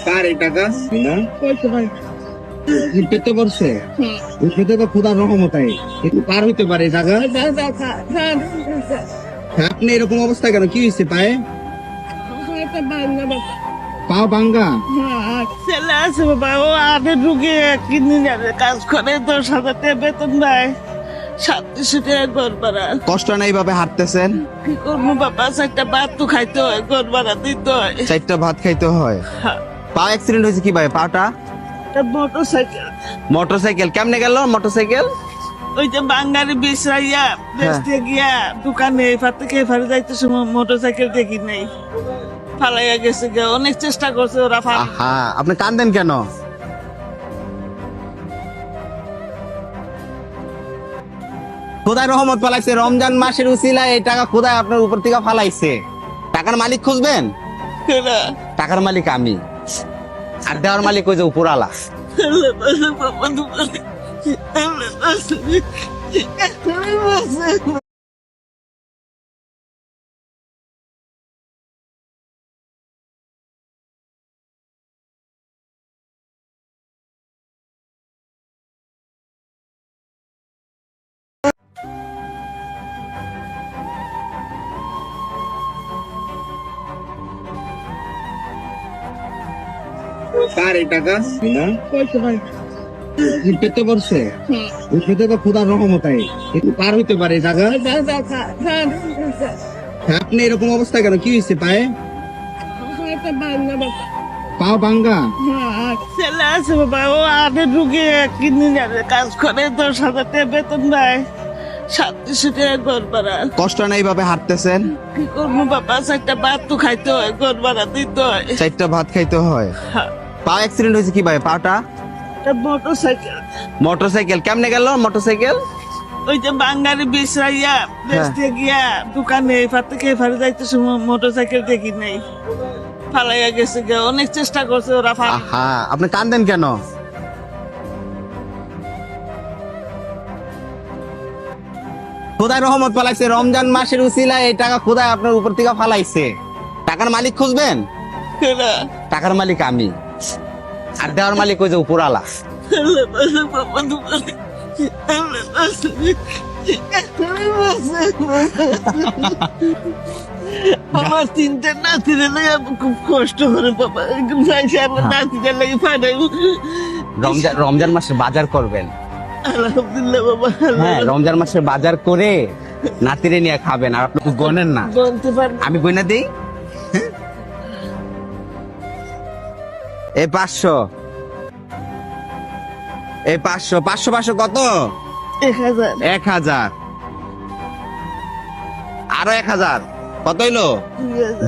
কার এই টাকা না কইতে পারি পেতে পড়ছে পেতে তো খোদার রহমতাই একটু পার হইতে পারে এই টাকা আপনি এরকম অবস্থা কেন কি হয়েছে পায়ে পাও ভাঙ্গা ছেলে আছে বাবা, ও আগে ঢুকে কিনে যাবে, কাজ করে 10,000 বেতন দেয়, 3700 টাকা ঘর ভাড়া। কষ্ট না এইভাবে হাঁটতেছেন কি করবো বাবা, 4টা ভাত তো খাইতে হয়, ঘর ভাড়া দিতে হয়। 4টা ভাত খাইতে হয় পা অ্যাক্সিডেন্ট হয়েছে কি ভাই পাটা মোটরসাইকেল মোটরসাইকেল কেমনে গেল মোটরসাইকেল ওই যে বাঙালি বিশ্রাইয়া বেচতে গিয়া দোকানে এফার থেকে এফারে যাইতে সময় মোটরসাইকেল দেখি নাই, ফালাইয়া গেছে গে। অনেক চেষ্টা করছে ওরা হ্যাঁ আপনি কান্দেন কেন খোদায় রহমত পালাইছে রমজান মাসের উসিলায় এই টাকা খোদায় আপনার উপর থেকে ফালাইছে টাকার মালিক খুঁজবেন টাকার মালিক আমি আর দেওয়ার মালিক ওই যে উপরালা কার এই টাকা না কইতে পারি পেতে পড়ছে পেতে তো খোদার রহমতাই একটু পার হইতে পারে এই টাকা আপনি এরকম অবস্থা কেন কি হয়েছে পায়ে পাও ভাঙ্গা ছেলে আছে বাবা, ও আগে ঢুকে কিনে যাবে, কাজ করে 10,000 টাকা বেতন দেয়, 3700 টাকা ঘর ভাড়া। কষ্ট না এইভাবে হাঁটতেছেন কি করবো বাবা, 4টা ভাত তো খাইতে হয়, ঘর ভাড়া দিতে হয়। 4টা ভাত খাইতে হয় পা অ্যাক্সিডেন্ট হয়েছে কি ভাই পাটা মোটরসাইকেল মোটরসাইকেল কেমনে গেল মোটরসাইকেল ওই যে বাঙালি বিশ্রাইয়া বেচতে গিয়া দোকানে এফার থেকে এফারে যাইতে সময় মোটরসাইকেল দেখি নাই, ফালাইয়া গেছে গে। অনেক চেষ্টা করছে ওরা হ্যাঁ আপনি কান্দেন কেন খোদায় রহমত পালাইছে রমজান মাসের উসিলায় এই টাকা খোদায় আপনার উপর থেকে ফালাইছে টাকার মালিক খুঁজবেন টাকার মালিক আমি আর দেওয়ার মালিক ওই যে উপরালা আমার 3টে নাতিরে লাগে খুব কষ্ট করে বাবা, আমার নাতিরে লাগে ফাটাই। রমজান মাসের বাজার করবেন আলহামদুলিল্লাহ বাবা, হ্যাঁ রমজান মাসের বাজার করে নাতিরে নিয়ে খাবেন আর আপনি গনেন না বলতে পারবো আমি গয়না দিই এই 500 এই 500 500 500 কত 1000 1000 আরো 1000 কত হইলো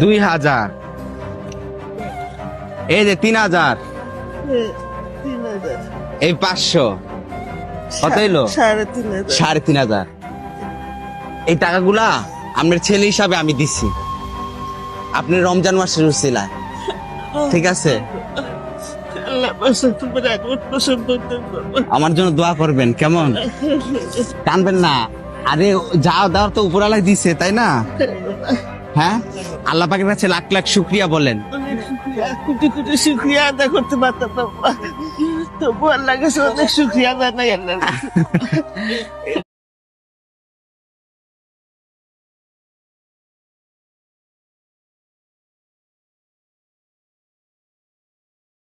2000 এই যে 3000 3,000 এই 500 কত হইলো 3,500 3,500 এই টাকাগুলা আপনার ছেলে হিসাবে আমি দিছি আপনি রমজান মাসের উসিলায় ঠিক আছে আল্লাহ বাসা তোমার আগত পছন্দ করতে বাবা। আমার জন্য দোয়া করবেন কেমন কানবেন না আরে যা দেওয়ার তো উপরালাই দিছে তাই না হ্যাঁ আল্লাহ পাকের কাছে লাখ লাখ শুকরিয়া বলেন অনেক শুক্রিয়া, কোটি কোটি শুক্রিয়া আদায় করতে পারতাম বাবা, তবু আল্লাহ কাছে অনেক শুক্রিয়া জানাই আল্লাহ।